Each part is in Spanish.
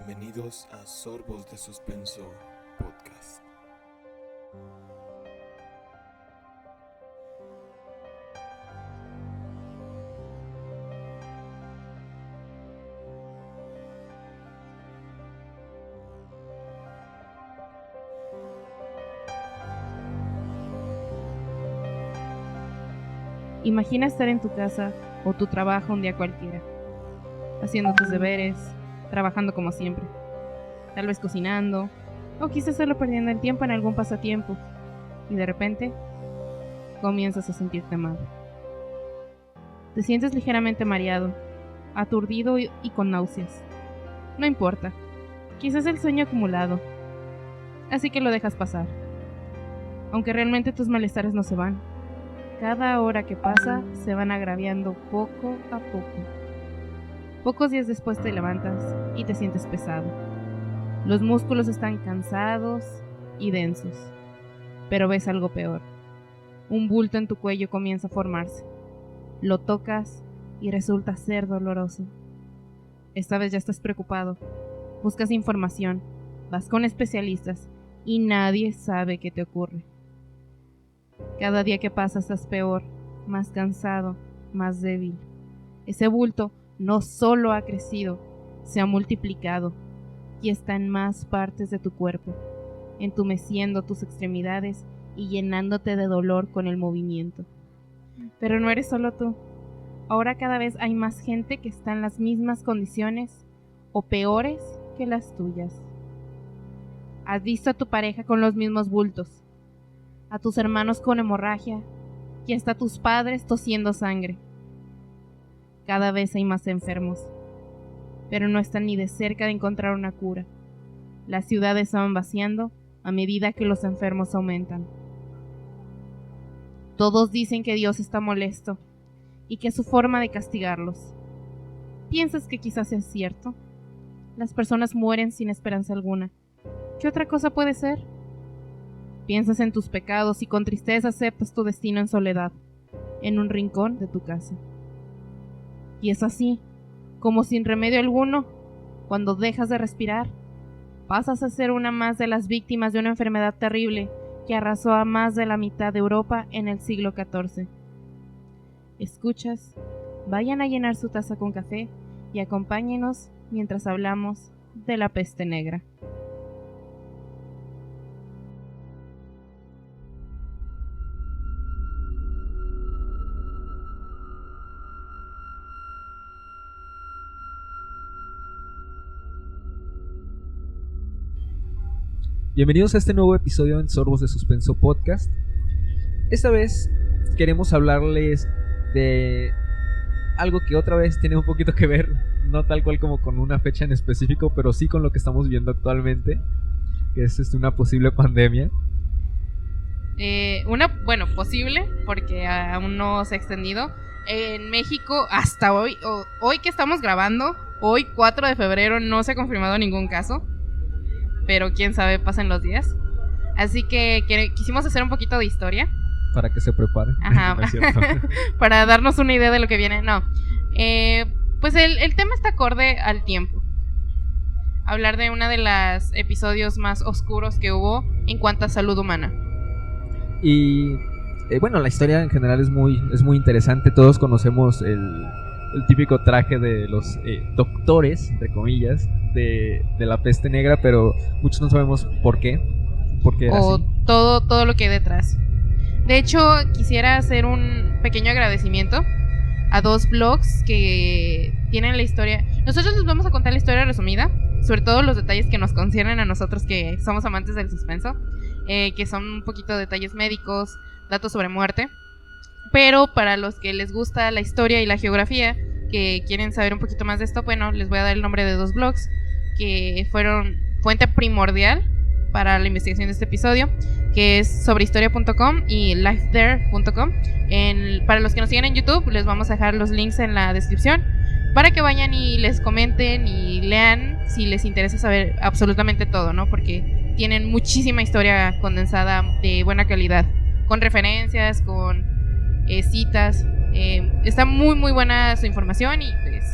Bienvenidos a Sorbos de Suspenso Podcast. Imagina estar en tu casa o tu trabajo un día cualquiera, haciendo tus deberes, trabajando como siempre, tal vez cocinando, o quizás solo perdiendo el tiempo en algún pasatiempo, y de repente comienzas a sentirte mal. Te sientes ligeramente mareado, aturdido y con náuseas. No importa, quizás el sueño acumulado, así que lo dejas pasar. Aunque realmente tus malestares no se van. Cada hora que pasa se van agraviando poco a poco. Pocos días después te levantas y te sientes pesado. Los músculos están cansados y densos. Pero ves algo peor. Un bulto en tu cuello comienza a formarse. Lo tocas y resulta ser doloroso. Esta vez ya estás preocupado. Buscas información, vas con especialistas y nadie sabe qué te ocurre. Cada día que pasa estás peor, más cansado, más débil. Ese bulto no solo ha crecido, se ha multiplicado y está en más partes de tu cuerpo, entumeciendo tus extremidades y llenándote de dolor con el movimiento. Pero no eres solo tú. Ahora cada vez hay más gente que está en las mismas condiciones o peores que las tuyas. Has visto a tu pareja con los mismos bultos, a tus hermanos con hemorragia y hasta a tus padres tosiendo sangre. Cada vez hay más enfermos, pero no están ni de cerca de encontrar una cura. Las ciudades se van vaciando a medida que los enfermos aumentan. Todos dicen que Dios está molesto y que es su forma de castigarlos. ¿Piensas que quizás sea cierto? Las personas mueren sin esperanza alguna. ¿Qué otra cosa puede ser? Piensas en tus pecados y con tristeza aceptas tu destino en soledad, en un rincón de tu casa. Y es así, como sin remedio alguno, cuando dejas de respirar, pasas a ser una más de las víctimas de una enfermedad terrible que arrasó a más de la mitad de Europa en el siglo XIV. ¿Escuchas? Vayan a llenar su taza con café y acompáñenos mientras hablamos de la peste negra. Bienvenidos a este nuevo episodio en Sorbos de Suspenso Podcast. Esta vez queremos hablarles de algo que otra vez tiene un poquito que ver, no tal cual como con una fecha en específico, pero sí con lo que estamos viendo actualmente, que es una posible pandemia. Posible, porque aún no se ha extendido. En México hasta hoy que estamos grabando, hoy 4 de febrero, no se ha confirmado ningún caso. Pero quién sabe, pasan los días. Así que quisimos hacer un poquito de historia. Para que se preparen. Ajá. No es cierto. Para darnos una idea de lo que viene. No. Pues el tema está acorde al tiempo. Hablar de uno de los episodios más oscuros que hubo en cuanto a salud humana. Y la historia en general es muy interesante. Todos conocemos el típico traje de los doctores, entre comillas, de la peste negra, pero muchos no sabemos por qué era o así. todo lo que hay detrás. De hecho, quisiera hacer un pequeño agradecimiento a 2 blogs que tienen la historia. Nosotros les vamos a contar la historia resumida, sobre todo los detalles que nos conciernen a nosotros que somos amantes del suspenso, que son un poquito de detalles médicos, datos sobre muerte. Pero para los que les gusta la historia y la geografía, que quieren saber un poquito más de esto, bueno, les voy a dar el nombre de 2 blogs que fueron fuente primordial para la investigación de este episodio, que es sobrehistoria.com y lifethere.com. Para los que nos siguen en YouTube, les vamos a dejar los links en la descripción para que vayan y les comenten y lean si les interesa saber absolutamente todo, ¿no? Porque tienen muchísima historia condensada de buena calidad, con referencias, con citas. Está muy muy buena su información y pues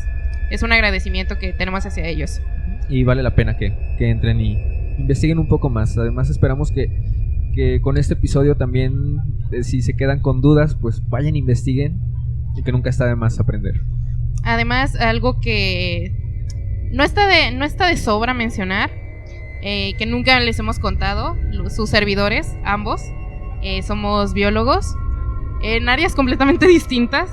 es un agradecimiento que tenemos hacia ellos. Y vale la pena que entren y investiguen un poco más. Además esperamos que con este episodio también, si se quedan con dudas, pues vayan, investiguen, y que nunca está de más aprender. Además, algo que no está de sobra mencionar, que nunca les hemos contado, sus servidores, ambos, somos biólogos en áreas completamente distintas,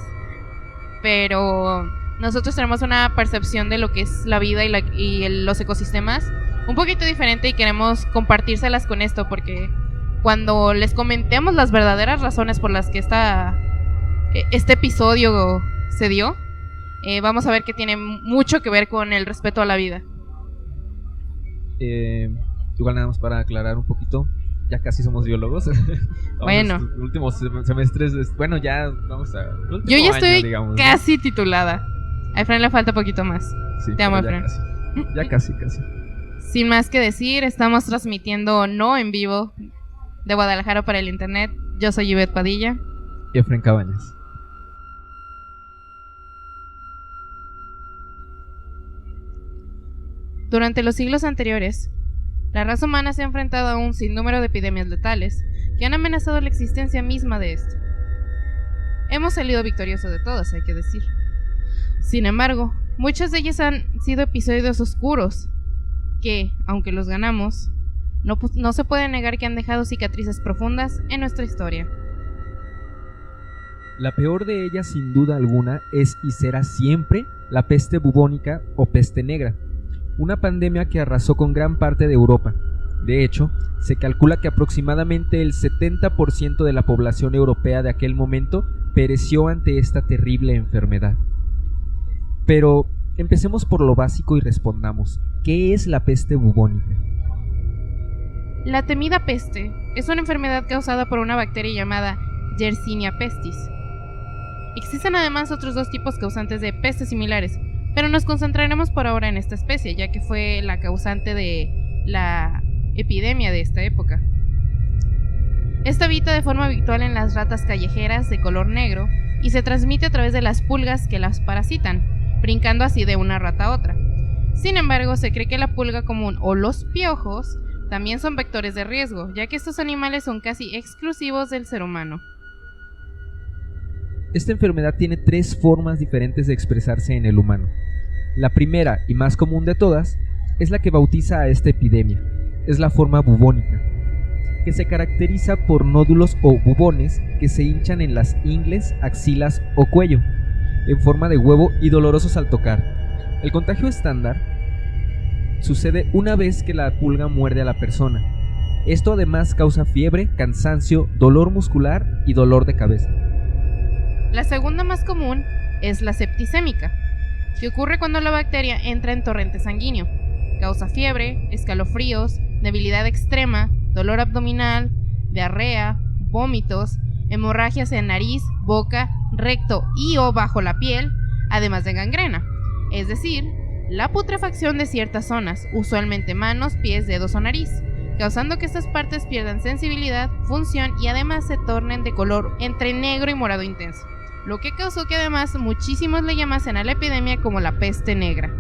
pero nosotros tenemos una percepción de lo que es la vida y los ecosistemas un poquito diferente, y queremos compartírselas con esto, porque cuando les comentemos las verdaderas razones por las que este episodio se dio, vamos a ver que tiene mucho que ver con el respeto a la vida. Igual nada más para aclarar un poquito, ya casi somos biólogos. Bueno, Últimos semestres, bueno, ya vamos a... Yo ya estoy año, digamos, casi titulada. A Efraín le falta poquito más. Sí, te amo, ya Efraín. Ya casi. Sin más que decir, estamos transmitiendo no en vivo de Guadalajara para el internet. Yo soy Ivette Padilla. Y Efraín Cabañas. Durante los siglos anteriores, la raza humana se ha enfrentado a un sinnúmero de epidemias letales que han amenazado la existencia misma de éste. Hemos salido victoriosos de todas, hay que decir. Sin embargo, muchas de ellas han sido episodios oscuros que, aunque los ganamos, no se puede negar que han dejado cicatrices profundas en nuestra historia. La peor de ellas, sin duda alguna, es y será siempre la peste bubónica o peste negra, una pandemia que arrasó con gran parte de Europa. De hecho, se calcula que aproximadamente el 70% de la población europea de aquel momento pereció ante esta terrible enfermedad. Pero empecemos por lo básico y respondamos, ¿qué es la peste bubónica? La temida peste es una enfermedad causada por una bacteria llamada Yersinia pestis. Existen además otros dos tipos causantes de pestes similares, pero nos concentraremos por ahora en esta especie, ya que fue la causante de la epidemia de esta época. Esta habita de forma habitual en las ratas callejeras de color negro y se transmite a través de las pulgas que las parasitan, brincando así de una rata a otra. Sin embargo, se cree que la pulga común o los piojos también son vectores de riesgo, ya que estos animales son casi exclusivos del ser humano. Esta enfermedad tiene 3 formas diferentes de expresarse en el humano. La primera y más común de todas es la que bautiza a esta epidemia. Es la forma bubónica, que se caracteriza por nódulos o bubones que se hinchan en las ingles, axilas o cuello, en forma de huevo y dolorosos al tocar. El contagio estándar sucede una vez que la pulga muerde a la persona. Esto además causa fiebre, cansancio, dolor muscular y dolor de cabeza. La segunda más común es la septicémica, que ocurre cuando la bacteria entra en torrente sanguíneo. Causa fiebre, escalofríos, debilidad extrema, dolor abdominal, diarrea, vómitos, hemorragias en nariz, boca, recto y o bajo la piel, además de gangrena, es decir, la putrefacción de ciertas zonas, usualmente manos, pies, dedos o nariz, causando que estas partes pierdan sensibilidad, función y además se tornen de color entre negro y morado intenso, lo que causó que además muchísimos le llamasen a la epidemia como la peste negra.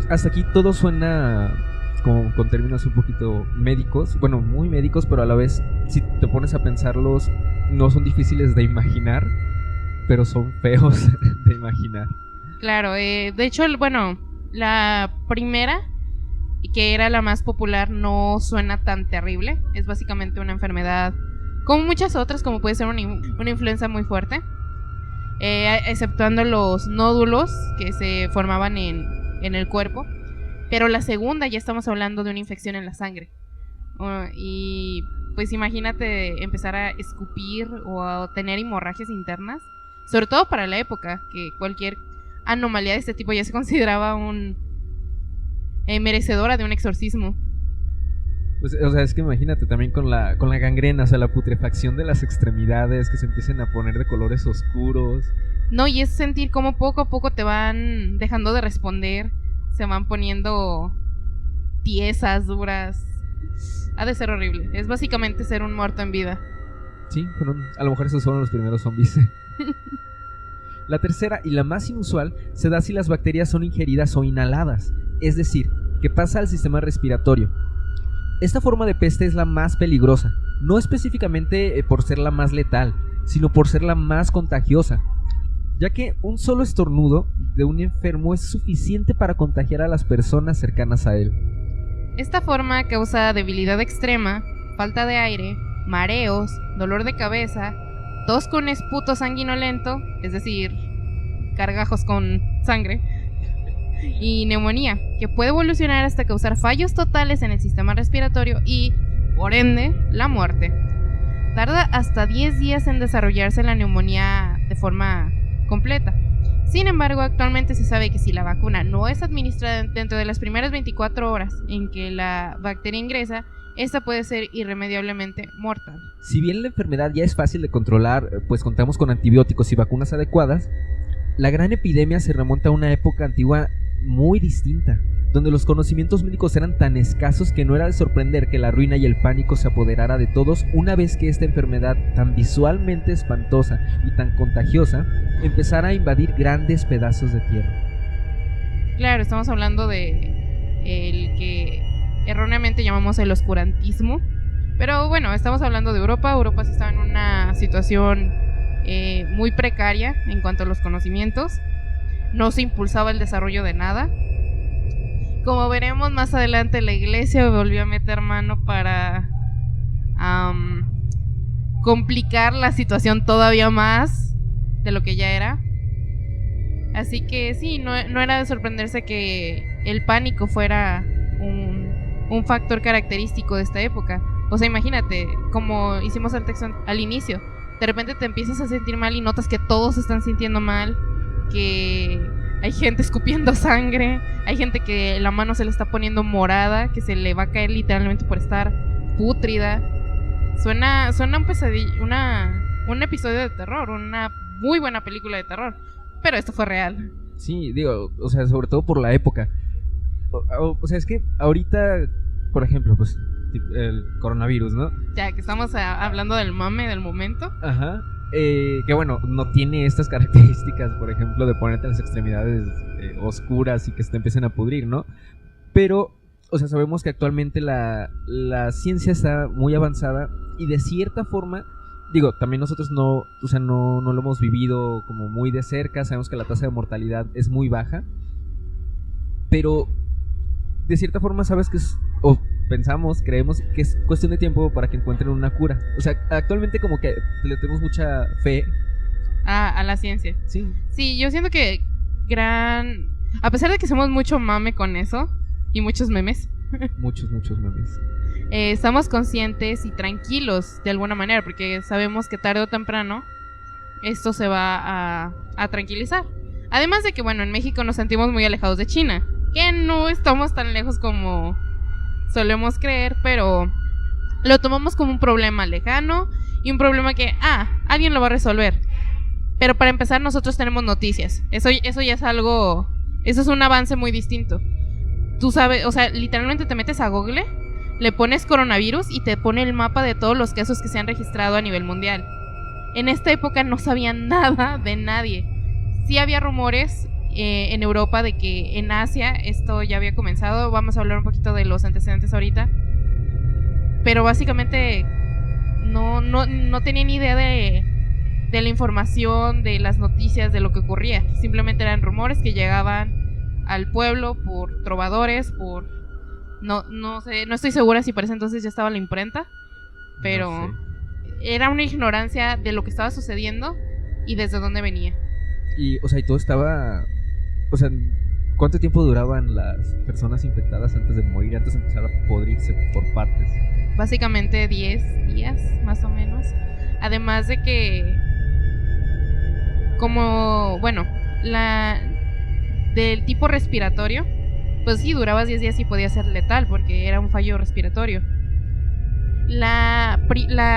Hasta aquí todo suena con términos un poquito médicos, bueno, muy médicos, pero a la vez, si te pones a pensarlos, no son difíciles de imaginar, pero son feos de imaginar. Claro, de hecho, la primera, que era la más popular, no suena tan terrible. Es básicamente una enfermedad, como muchas otras, como puede ser una influenza muy fuerte, exceptuando los nódulos que se formaban en el cuerpo. Pero la segunda ya estamos hablando de una infección en la sangre. Y pues imagínate empezar a escupir o a tener hemorragias internas, sobre todo para la época, que cualquier anomalía de este tipo ya se consideraba merecedora de un exorcismo. Pues, o sea, es que imagínate también con la gangrena, o sea, la putrefacción de las extremidades, que se empiecen a poner de colores oscuros. No, y es sentir cómo poco a poco te van dejando de responder, se van poniendo tiesas, duras. Ha de ser horrible. Es básicamente ser un muerto en vida. Sí, bueno, a lo mejor esos fueron los primeros zombies. La tercera, y la más inusual, se da si las bacterias son ingeridas o inhaladas, es decir, que pasa al sistema respiratorio. Esta forma de peste es la más peligrosa, no específicamente por ser la más letal, sino por ser la más contagiosa, ya que un solo estornudo de un enfermo es suficiente para contagiar a las personas cercanas a él. Esta forma causa debilidad extrema, falta de aire, mareos, dolor de cabeza, tos con esputo sanguinolento, es decir, gargajos con sangre, y neumonía, que puede evolucionar hasta causar fallos totales en el sistema respiratorio y, por ende, la muerte. Tarda hasta 10 días en desarrollarse la neumonía de forma completa. Sin embargo, actualmente se sabe que si la vacuna no es administrada dentro de las primeras 24 horas en que la bacteria ingresa, esta puede ser irremediablemente mortal. Si bien la enfermedad ya es fácil de controlar, pues contamos con antibióticos y vacunas adecuadas, la gran epidemia se remonta a una época antigua muy distinta, donde los conocimientos médicos eran tan escasos que no era de sorprender que la ruina y el pánico se apoderara de todos una vez que esta enfermedad tan visualmente espantosa y tan contagiosa empezara a invadir grandes pedazos de tierra. Claro, estamos hablando de el que erróneamente llamamos el oscurantismo, pero bueno, estamos hablando de Europa. Europa sí estaba en una situación muy precaria en cuanto a los conocimientos, no se impulsaba el desarrollo de nada. Como veremos más adelante, la iglesia volvió a meter mano para complicar la situación todavía más de lo que ya era. Así que sí, no era de sorprenderse que el pánico fuera un factor característico de esta época. O sea, imagínate, como hicimos el texto al inicio, de repente te empiezas a sentir mal y notas que todos se están sintiendo mal, que hay gente escupiendo sangre, hay gente que la mano se le está poniendo morada, que se le va a caer literalmente por estar pútrida. Suena un pesadillo, un episodio de terror, una muy buena película de terror, pero esto fue real. Sí, digo, o sea, sobre todo por la época. O sea, es que ahorita, por ejemplo, pues el coronavirus, ¿no? Ya que estamos hablando del mame del momento. Ajá. Que bueno, no tiene estas características, por ejemplo, de ponerte en las extremidades oscuras y que se te empiecen a pudrir, ¿no? Pero, o sea, sabemos que actualmente la ciencia está muy avanzada y de cierta forma, digo, también nosotros no lo hemos vivido como muy de cerca, sabemos que la tasa de mortalidad es muy baja, pero de cierta forma sabes que es, o creemos que es cuestión de tiempo para que encuentren una cura. O sea, actualmente como que le tenemos mucha fe a la ciencia. Sí, yo siento que a pesar de que somos mucho mame con eso y muchos memes, muchos memes, estamos conscientes y tranquilos de alguna manera, porque sabemos que tarde o temprano esto se va a tranquilizar. Además de que, bueno, en México nos sentimos muy alejados de China, que no estamos tan lejos como solemos creer, pero lo tomamos como un problema lejano y un problema que, alguien lo va a resolver. Pero para empezar, nosotros tenemos noticias. Eso ya es algo, eso es un avance muy distinto. Tú sabes, o sea, literalmente te metes a Google, le pones coronavirus y te pone el mapa de todos los casos que se han registrado a nivel mundial. En esta época no sabían nada de nadie. Sí había rumores en Europa de que en Asia esto ya había comenzado. Vamos a hablar un poquito de los antecedentes ahorita, pero básicamente no tenía ni idea de la información, de las noticias, de lo que ocurría. Simplemente eran rumores que llegaban al pueblo por trovadores, por no sé, no estoy segura si para ese entonces ya estaba la imprenta, pero no sé. Era una ignorancia de lo que estaba sucediendo y desde dónde venía. Y, o sea, y todo estaba... O sea, ¿cuánto tiempo duraban las personas infectadas antes de morir, antes de empezar a podrirse por partes? Básicamente 10 días, más o menos. Además de que, como, bueno, del tipo respiratorio, pues sí, durabas 10 días y podía ser letal porque era un fallo respiratorio. La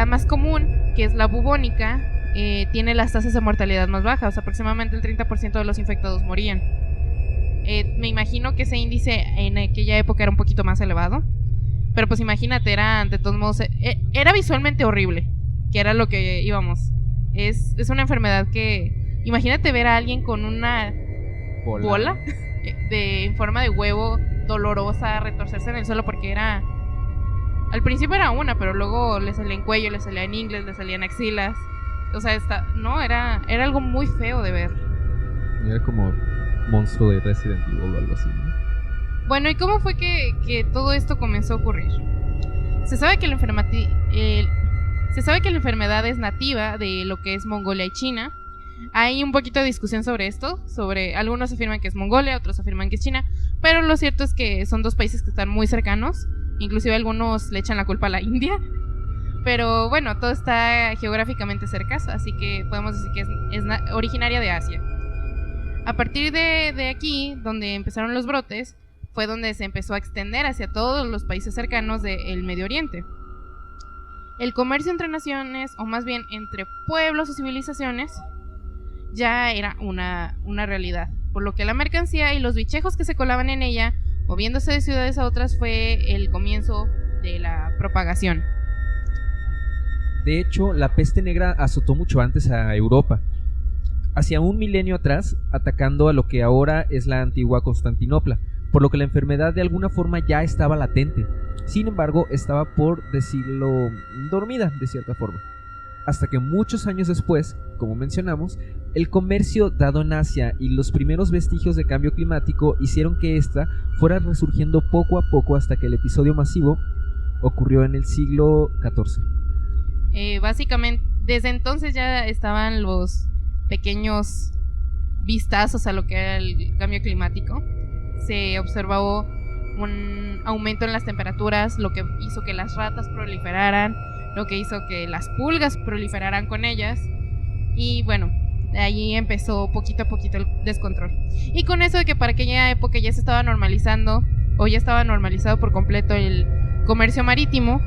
más común, que es la bubónica, tiene las tasas de mortalidad más bajas. Aproximadamente el 30% de los infectados morían. Me imagino que ese índice en aquella época era un poquito más elevado, pero pues imagínate, era de todos modos, era visualmente horrible, que era lo que íbamos. Es una enfermedad que Imagínate ver a alguien con una bola en forma de huevo, dolorosa, retorcerse en el suelo porque era... Al principio era una, pero luego le salía en cuello, le salía en ingles, le salían axilas. O sea, era algo muy feo de ver. Era como monstruo de Resident Evil o algo así, ¿no? Bueno, ¿y cómo fue que todo esto comenzó a ocurrir? Se sabe que la enfermedad es nativa de lo que es Mongolia y China. Hay un poquito de discusión sobre esto. Algunos afirman que es Mongolia, otros afirman que es China. Pero lo cierto es que son dos países que están muy cercanos. Inclusive algunos le echan la culpa a la India. Pero bueno, todo está geográficamente cerca, así que podemos decir que es originaria de Asia. A partir de aquí, donde empezaron los brotes, fue donde se empezó a extender hacia todos los países cercanos del Medio Oriente. El comercio entre naciones, o más bien entre pueblos o civilizaciones, ya era una realidad, por lo que la mercancía y los bichejos que se colaban en ella, moviéndose de ciudades a otras, fue el comienzo de la propagación. De hecho, la peste negra azotó mucho antes a Europa, hacia un milenio atrás, atacando a lo que ahora es la antigua Constantinopla, por lo que la enfermedad de alguna forma ya estaba latente. Sin embargo, estaba, por decirlo, dormida de cierta forma. Hasta que muchos años después, como mencionamos, el comercio dado en Asia y los primeros vestigios de cambio climático hicieron que ésta fuera resurgiendo poco a poco hasta que el episodio masivo ocurrió en el siglo XIV. Básicamente, desde entonces ya estaban los pequeños vistazos a lo que era el cambio climático. Se observó un aumento en las temperaturas, lo que hizo que las ratas proliferaran, lo que hizo que las pulgas proliferaran con ellas. Y bueno, de ahí empezó poquito a poquito el descontrol. Y con eso de que para aquella época ya se estaba normalizando, o ya estaba normalizado por completo el comercio marítimo,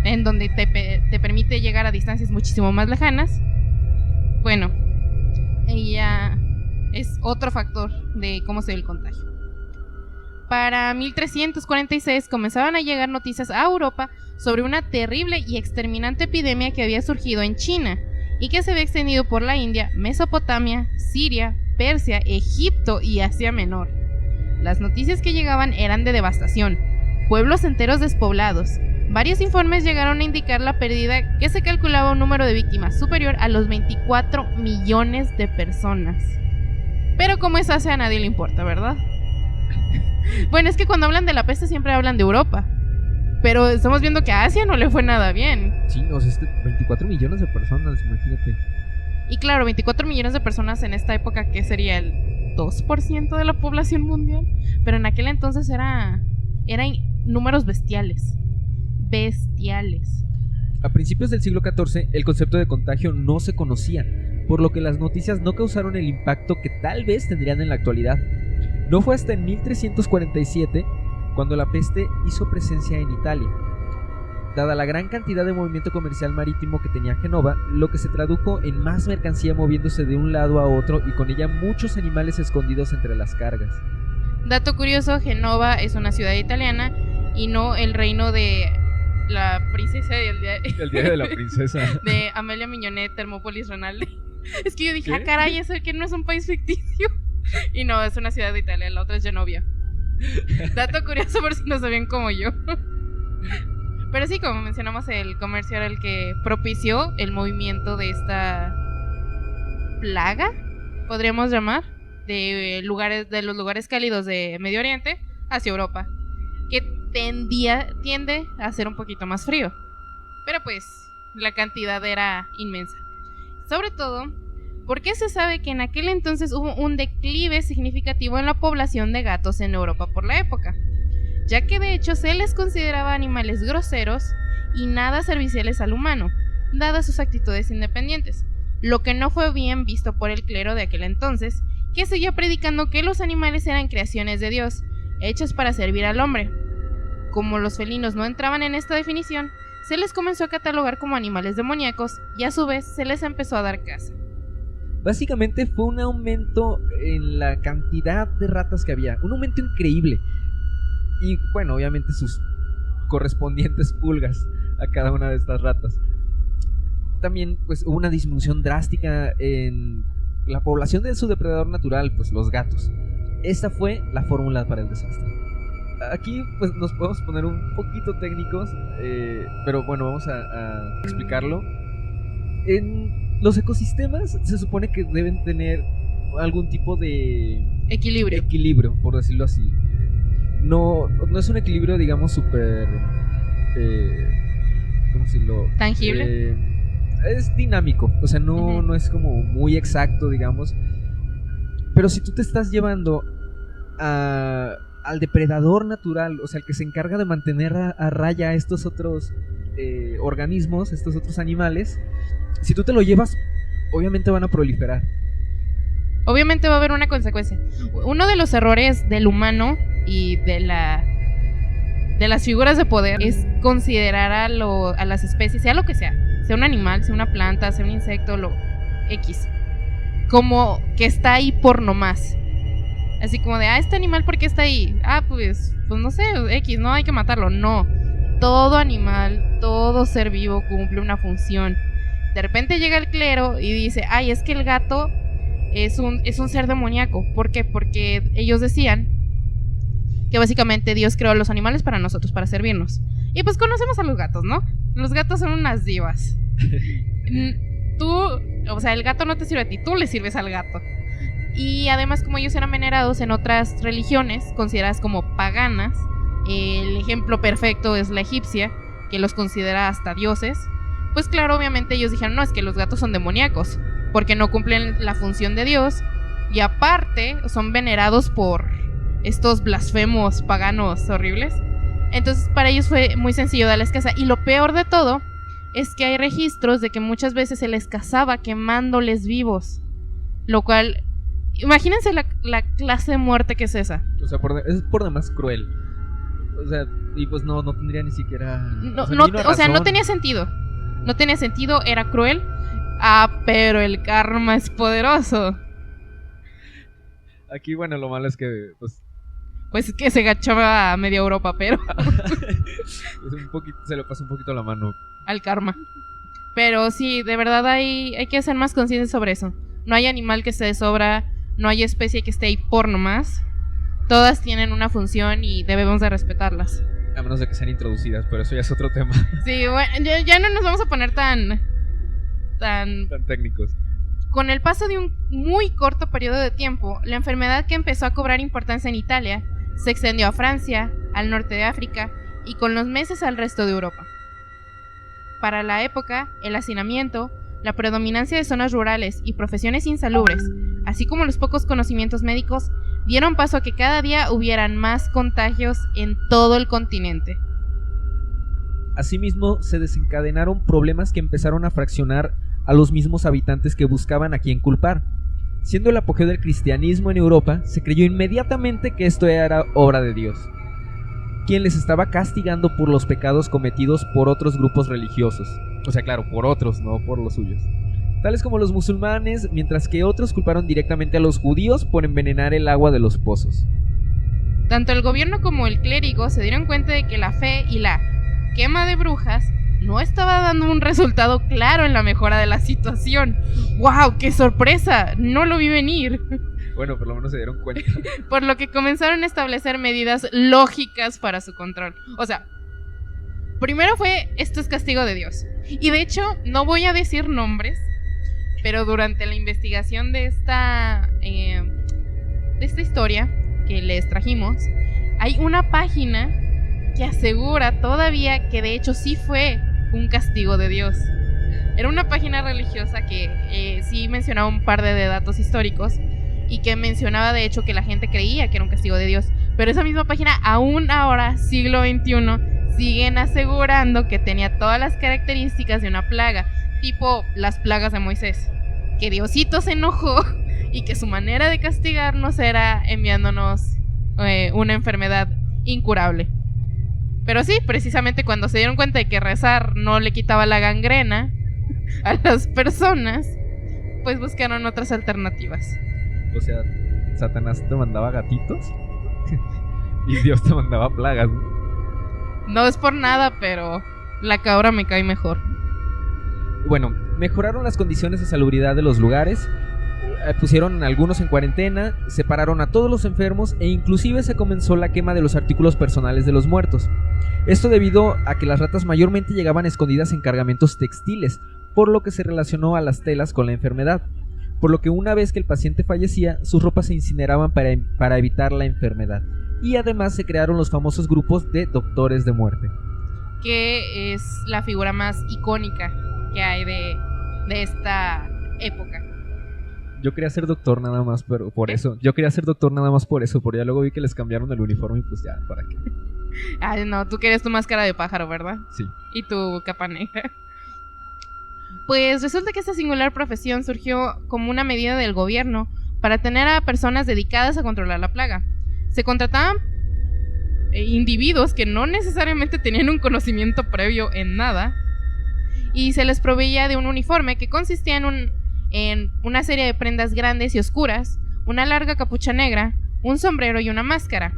en donde te permite llegar a distancias muchísimo más lejanas, bueno, ya es otro factor de cómo se ve el contagio. Para 1346 comenzaban a llegar noticias a Europa sobre una terrible y exterminante epidemia que había surgido en China y que se había extendido por la India, Mesopotamia, Siria, Persia, Egipto y Asia Menor. Las noticias que llegaban eran de devastación, pueblos enteros despoblados. Varios informes llegaron a indicar la pérdida, que se calculaba un número de víctimas superior a los 24 millones de personas. Pero como es Asia, a nadie le importa, ¿verdad? Bueno, es que cuando hablan de la peste siempre hablan de Europa, pero estamos viendo que a Asia no le fue nada bien. Sí, o sea, 24 millones de personas, imagínate. Y claro, 24 millones de personas en esta época, ¿qué sería? El 2% de la población mundial. Pero en aquel entonces eran números bestiales. A principios del siglo XIV, el concepto de contagio no se conocía, por lo que las noticias no causaron el impacto que tal vez tendrían en la actualidad. No fue hasta en 1347 cuando la peste hizo presencia en Italia. Dada la gran cantidad de movimiento comercial marítimo que tenía Génova, lo que se tradujo en más mercancía moviéndose de un lado a otro y con ella muchos animales escondidos entre las cargas. Dato curioso, Génova es una ciudad italiana y no el reino de la princesa El día de la princesa de Amelia Miñonet, Termópolis Ronalde. Es que yo dije, ¿qué? Caray, eso que no es un país ficticio. Y no, es una ciudad de Italia, la otra es Genovia. Dato curioso por si no sabían como yo. Pero sí, como mencionamos, el comercio era el que propició el movimiento de esta plaga, podríamos llamar, de los lugares cálidos de Medio Oriente hacia Europa, que tiende a ser un poquito más frío. Pero pues la cantidad era inmensa. Sobre todo porque se sabe que en aquel entonces hubo un declive significativo en la población de gatos en Europa por la época, ya que de hecho se les consideraba animales groseros y nada serviciales al humano, dadas sus actitudes independientes, lo que no fue bien visto por el clero de aquel entonces, que seguía predicando que los animales eran creaciones de Dios, hechos para servir al hombre. Como los felinos no entraban en esta definición, se les comenzó a catalogar como animales demoníacos y a su vez se les empezó a dar caza. Básicamente fue un aumento en la cantidad de ratas que había, un aumento increíble. Y bueno, obviamente sus correspondientes pulgas a cada una de estas ratas. También pues hubo una disminución drástica en la población de su depredador natural, pues los gatos. Esta fue la fórmula para el desastre. Aquí pues nos podemos poner un poquito técnicos, pero bueno, vamos a explicarlo. En los ecosistemas se supone que deben tener algún tipo de equilibrio, por decirlo así. No es un equilibrio, digamos, súper... ¿cómo decirlo? ¿Tangible? Es dinámico, o sea, no es como muy exacto, digamos. Pero si tú te estás llevando al depredador natural, o sea, el que se encarga de mantener a raya a estos otros organismos, estos otros animales, si tú te lo llevas, obviamente van a proliferar. Obviamente va a haber una consecuencia. Uno de los errores del humano y de las figuras de poder es considerar a las especies, sea lo que sea un animal, sea una planta, sea un insecto, lo X, como que está ahí por nomás. Así como de, este animal, ¿por qué está ahí? Pues no sé, X, no hay que matarlo. No, todo animal, todo ser vivo cumple una función. De repente llega el clero y dice, es que el gato es un ser demoníaco. ¿Por qué? Porque ellos decían que básicamente Dios creó a los animales para nosotros, para servirnos. Y pues conocemos a los gatos, ¿no? Los gatos son unas divas. El gato no te sirve a ti, tú le sirves al gato. Y además, como ellos eran venerados en otras religiones consideradas como paganas, el ejemplo perfecto es la egipcia, que los considera hasta dioses. Pues claro, obviamente ellos dijeron, no, es que los gatos son demoníacos, porque no cumplen la función de Dios, y aparte son venerados por estos blasfemos paganos horribles. Entonces para ellos fue muy sencillo darles caza. Y lo peor de todo es que hay registros de que muchas veces se les cazaba quemándoles vivos, lo cual, imagínense la clase de muerte que es esa. O sea, es por demás cruel. O sea, y pues no tendría ni siquiera... no tenía sentido. No tenía sentido, era cruel. Pero el karma es poderoso. Aquí, bueno, lo malo es que... Pues que se gachaba a media Europa, pero... se le pasa un poquito la mano al karma. Pero sí, de verdad hay que ser más conscientes sobre eso. No hay animal que esté de sobra, no hay especie que esté ahí por nomás. Todas tienen una función y debemos de respetarlas. A menos de que sean introducidas, pero eso ya es otro tema. Sí, bueno, ya no nos vamos a poner tan técnicos. Con el paso de un muy corto periodo de tiempo, la enfermedad, que empezó a cobrar importancia en Italia, se extendió a Francia, al norte de África y con los meses al resto de Europa. Para la época, el hacinamiento, la predominancia de zonas rurales y profesiones insalubres, así como los pocos conocimientos médicos, dieron paso a que cada día hubieran más contagios en todo el continente. Asimismo, se desencadenaron problemas que empezaron a fraccionar a los mismos habitantes que buscaban a quién culpar. Siendo el apogeo del cristianismo en Europa, se creyó inmediatamente que esto era obra de Dios, quien les estaba castigando por los pecados cometidos por otros grupos religiosos. O sea, claro, por otros, no por los suyos. Tales como los musulmanes, mientras que otros culparon directamente a los judíos por envenenar el agua de los pozos. Tanto el gobierno como el clérigo se dieron cuenta de que la fe y la quema de brujas no estaba dando un resultado claro en la mejora de la situación. ¡Wow! ¡Qué sorpresa! No lo vi venir. Bueno, por lo menos se dieron cuenta. Por lo que comenzaron a establecer medidas lógicas para su control. O sea, primero fue, esto es castigo de Dios. Y de hecho, no voy a decir nombres, pero durante la investigación de esta historia que les trajimos, hay una página que asegura todavía que de hecho sí fue un castigo de Dios. Era una página religiosa que sí mencionaba un par de datos históricos y que mencionaba de hecho que la gente creía que era un castigo de Dios. Pero esa misma página, aún ahora, siglo XXI, siguen asegurando que tenía todas las características de una plaga, tipo las plagas de Moisés, que Diosito se enojó y que su manera de castigarnos era enviándonos una enfermedad incurable. Pero sí, precisamente cuando se dieron cuenta de que rezar no le quitaba la gangrena a las personas, pues buscaron otras alternativas. O sea, Satanás te mandaba gatitos y Dios te mandaba plagas, ¿no? No es por nada, pero la cabra me cae mejor. Bueno, mejoraron las condiciones de salubridad de los lugares pusieron a algunos en cuarentena, separaron a todos los enfermos e inclusive se comenzó la quema de los artículos personales de los muertos. Esto debido a que las ratas mayormente llegaban escondidas en cargamentos textiles, por lo que se relacionó a las telas con la enfermedad. Por lo que una vez que el paciente fallecía, sus ropas se incineraban para evitar la enfermedad. Y además se crearon los famosos grupos de doctores de muerte, que es la figura más icónica que hay de esta época. Yo quería ser doctor nada más, pero por eso. Yo quería ser doctor nada más por eso, porque ya luego vi que les cambiaron el uniforme y pues ya, ¿para qué? Ay, no, tú quieres tu máscara de pájaro, ¿verdad? Sí. Y tu capa negra. Pues resulta que esta singular profesión surgió como una medida del gobierno para tener a personas dedicadas a controlar la plaga. Se contrataban individuos que no necesariamente tenían un conocimiento previo en nada y se les proveía de un uniforme que consistía en una serie de prendas grandes y oscuras, una larga capucha negra, un sombrero y una máscara.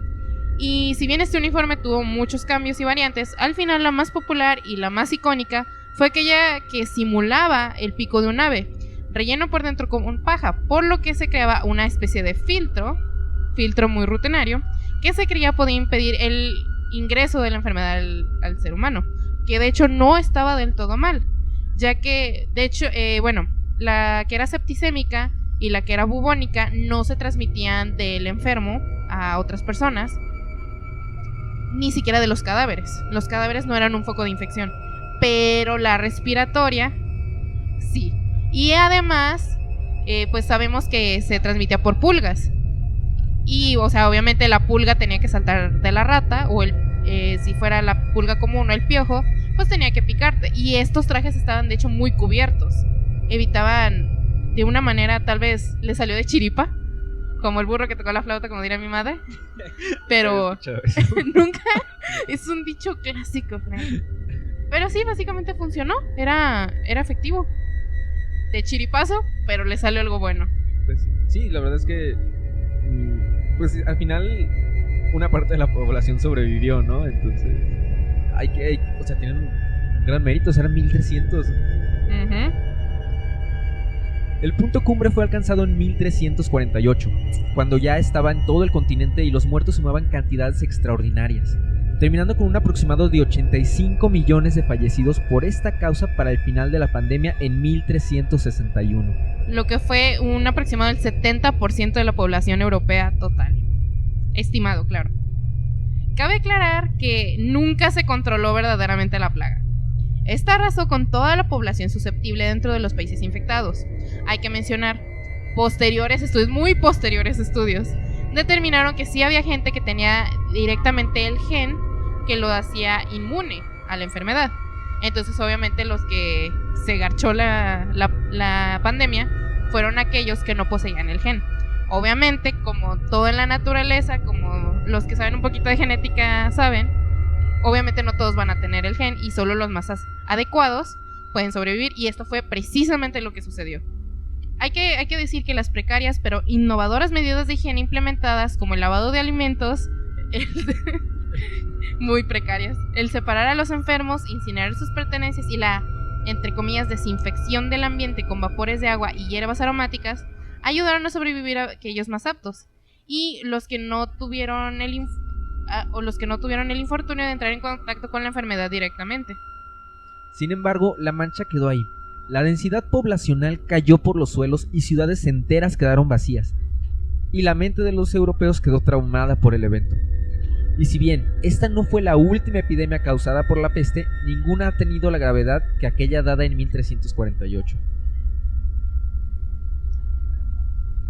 Y si bien este uniforme tuvo muchos cambios y variantes, al final la más popular y la más icónica fue aquella que simulaba el pico de un ave, relleno por dentro con paja, por lo que se creaba una especie de filtro muy rutinario, que se creía podía impedir el ingreso de la enfermedad al ser humano, que de hecho no estaba del todo mal, ya que de hecho, la que era septicémica y la que era bubónica no se transmitían del enfermo a otras personas, ni siquiera de los cadáveres. Los cadáveres no eran un foco de infección, pero la respiratoria sí. Y además, pues sabemos que se transmitía por pulgas. Y, o sea, obviamente la pulga tenía que saltar de la rata, o si fuera la pulga común o el piojo, pues tenía que picarte. Y estos trajes estaban de hecho muy cubiertos. Evitaban de una manera, tal vez le salió de chiripa, como el burro que tocó la flauta, como diría mi madre. Pero nunca, es un dicho clásico, Frank. Pero sí, básicamente funcionó. Era efectivo. De chiripazo, pero le salió algo bueno. Pues sí, la verdad es que pues al final una parte de la población sobrevivió, ¿no? Entonces o sea, tienen un gran mérito, o sea, eran 1300. El punto cumbre fue alcanzado en 1348, cuando ya estaba en todo el continente y los muertos sumaban cantidades extraordinarias, terminando con un aproximado de 85 millones de fallecidos por esta causa para el final de la pandemia en 1361. Lo que fue un aproximado del 70% de la población europea total. Estimado, claro. Cabe aclarar que nunca se controló verdaderamente la plaga. Esta arrasó con toda la población susceptible dentro de los países infectados. Hay que mencionar, muy posteriores estudios, determinaron que sí había gente que tenía directamente el gen que lo hacía inmune a la enfermedad. Entonces obviamente los que se garchó la pandemia fueron aquellos que no poseían el gen. Obviamente, como todo en la naturaleza, como los que saben un poquito de genética saben, obviamente no todos van a tener el gen y solo los más adecuados pueden sobrevivir, y esto fue precisamente lo que sucedió. Hay que decir que las precarias pero innovadoras medidas de higiene implementadas, como el lavado de alimentos, muy precarias, el separar a los enfermos, incinerar sus pertenencias y la, entre comillas, desinfección del ambiente con vapores de agua y hierbas aromáticas, ayudaron a sobrevivir a aquellos más aptos, y los que no tuvieron el infortunio de entrar en contacto con la enfermedad directamente. Sin embargo, la mancha quedó ahí. La densidad poblacional cayó por los suelos y ciudades enteras quedaron vacías, y la mente de los europeos quedó traumada por el evento. Y si bien esta no fue la última epidemia causada por la peste, ninguna ha tenido la gravedad que aquella dada en 1348.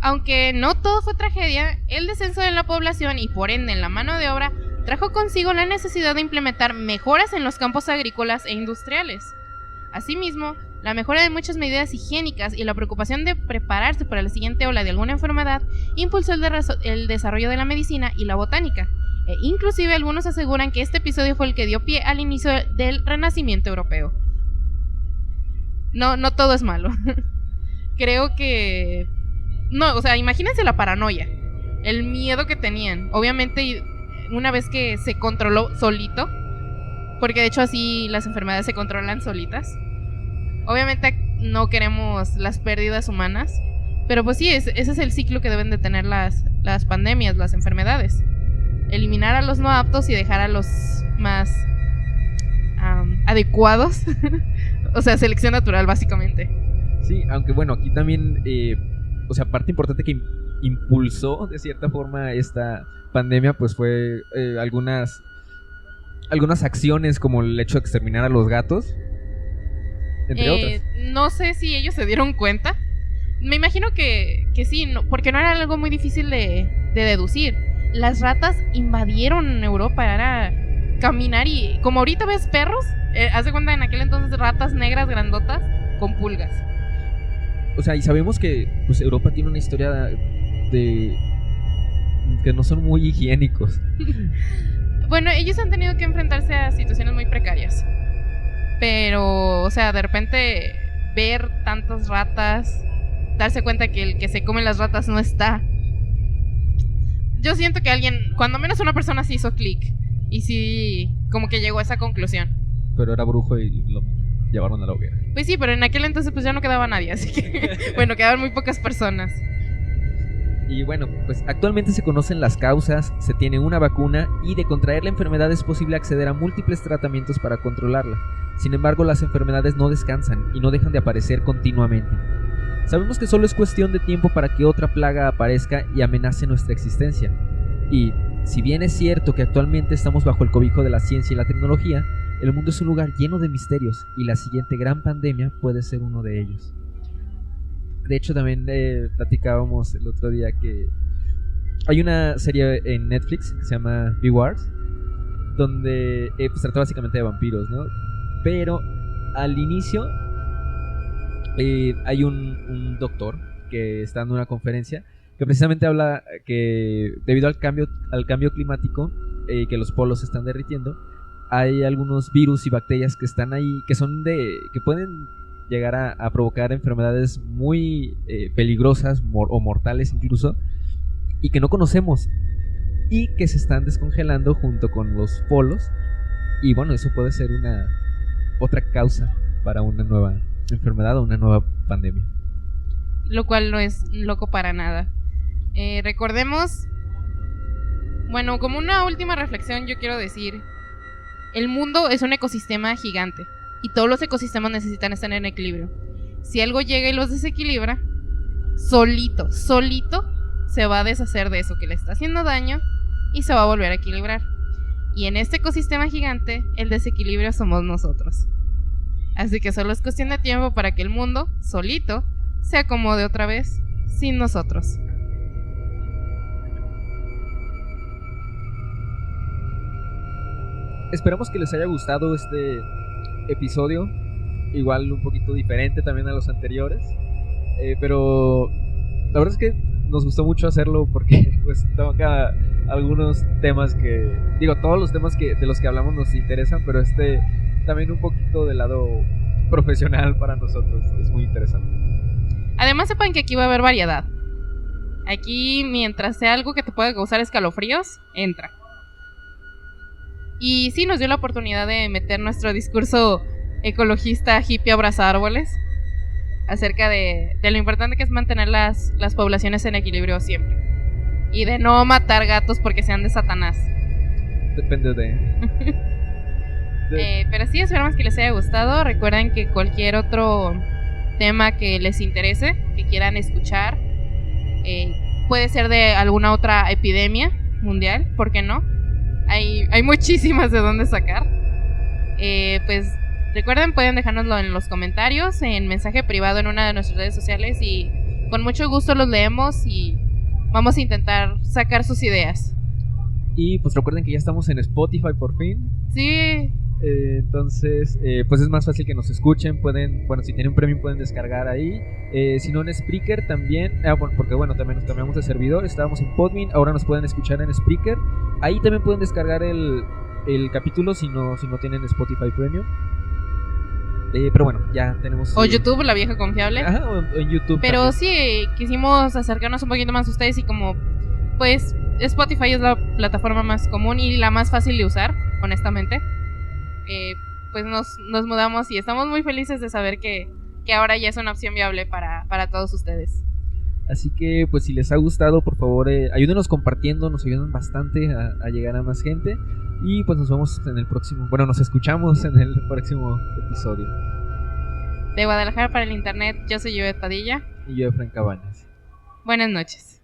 Aunque no todo fue tragedia, el descenso en la población y por ende en la mano de obra trajo consigo la necesidad de implementar mejoras en los campos agrícolas e industriales. Asimismo, la mejora de muchas medidas higiénicas y la preocupación de prepararse para la siguiente ola de alguna enfermedad impulsó el desarrollo de la medicina y la botánica, e inclusive algunos aseguran que este episodio fue el que dio pie al inicio del Renacimiento europeo. No todo es malo. Creo que... No, o sea, imagínense la paranoia, el miedo que tenían. Obviamente, una vez que se controló solito, porque de hecho así las enfermedades se controlan solitas. Obviamente no queremos las pérdidas humanas, Pero pues sí, ese es el ciclo que deben de tener las pandemias, las enfermedades. Eliminar a los no aptos y dejar a los más adecuados. O sea, selección natural, básicamente. Sí, aunque bueno, aquí también, o sea, parte importante que impulsó de cierta forma esta pandemia, pues fue algunas acciones como el hecho de exterminar a los gatos, entre otras. No sé si ellos se dieron cuenta. Me imagino que sí, no, porque no era algo muy difícil de deducir. Las ratas invadieron Europa, era caminar y... Como ahorita ves perros, haz de cuenta en aquel entonces ratas negras grandotas con pulgas. O sea, y sabemos que pues Europa tiene una historia de que no son muy higiénicos. Bueno, ellos han tenido que enfrentarse a situaciones muy precarias. Pero, o sea, de repente ver tantas ratas, darse cuenta que el que se come las ratas no está. Yo siento que alguien, cuando menos una persona sí hizo clic. Y sí, como que llegó a esa conclusión. Pero era brujo y lo llevaron a la hoguera. Pues sí, pero en aquel entonces pues ya no quedaba nadie. Así que, bueno, quedaban muy pocas personas. Y bueno, pues actualmente se conocen las causas, se tiene una vacuna y de contraer la enfermedad es posible acceder a múltiples tratamientos para controlarla. Sin embargo, las enfermedades no descansan y no dejan de aparecer continuamente. Sabemos que solo es cuestión de tiempo para que otra plaga aparezca y amenace nuestra existencia. Y, si bien es cierto que actualmente estamos bajo el cobijo de la ciencia y la tecnología, el mundo es un lugar lleno de misterios y la siguiente gran pandemia puede ser uno de ellos. De hecho, también platicábamos el otro día que hay una serie en Netflix que se llama Bewards, donde pues trata básicamente de vampiros, ¿no? Pero al inicio hay un doctor que está dando una conferencia que precisamente habla que debido al cambio climático, que los polos se están derritiendo, hay algunos virus y bacterias que están ahí, que pueden llegar a provocar enfermedades muy peligrosas o mortales incluso, y que no conocemos y que se están descongelando junto con los polos. Y bueno, eso puede ser otra causa para una nueva enfermedad o una nueva pandemia. Lo cual no es loco para nada. Recordemos, bueno, como una última reflexión yo quiero decir, el mundo es un ecosistema gigante y todos los ecosistemas necesitan estar en equilibrio. Si algo llega y los desequilibra, solito se va a deshacer de eso que le está haciendo daño y se va a volver a equilibrar. Y en este ecosistema gigante, el desequilibrio somos nosotros. Así que solo es cuestión de tiempo para que el mundo, solito, se acomode otra vez, sin nosotros. Esperamos que les haya gustado este episodio, igual un poquito diferente también a los anteriores, pero la verdad es que nos gustó mucho hacerlo porque pues toca algunos temas que, todos los temas de los que hablamos nos interesan, pero también un poquito del lado profesional para nosotros es muy interesante. Además sepan que aquí va a haber variedad. Aquí, mientras sea algo que te pueda causar escalofríos, entra. Y sí nos dio la oportunidad de meter nuestro discurso ecologista hippie abraza árboles acerca de lo importante que es mantener las poblaciones en equilibrio siempre. Y de no matar gatos porque sean de Satanás. Depende de... Pero sí, esperamos que les haya gustado. Recuerden que cualquier otro tema que les interese, que quieran escuchar, puede ser de alguna otra epidemia mundial, ¿por qué no? Hay muchísimas de dónde sacar. Pues recuerden, pueden dejárnoslo en los comentarios, en mensaje privado en una de nuestras redes sociales, y con mucho gusto los leemos y vamos a intentar sacar sus ideas. Y pues recuerden que ya estamos en Spotify por fin. Sí. Entonces, pues es más fácil que nos escuchen. Si tienen un premium pueden descargar ahí. Si no, en Spreaker también. Porque también nos cambiamos de servidor. Estábamos en Podbean, ahora nos pueden escuchar en Spreaker. Ahí también pueden descargar el capítulo si no tienen Spotify Premium. Pero bueno, ya tenemos... O YouTube, la vieja confiable. Ajá, o en YouTube. Pero también. sí, quisimos acercarnos un poquito más a ustedes y como, pues, Spotify es la plataforma más común y la más fácil de usar, honestamente. Pues nos mudamos y estamos muy felices de saber que ahora ya es una opción viable para todos ustedes. Así que pues si les ha gustado, por favor ayúdenos compartiendo, nos ayudan bastante a llegar a más gente. Y pues nos vemos en el próximo, bueno, nos escuchamos en el próximo episodio. De Guadalajara para el internet, yo soy Yvette Padilla. Y yo, Efraín Cabañas. Buenas noches.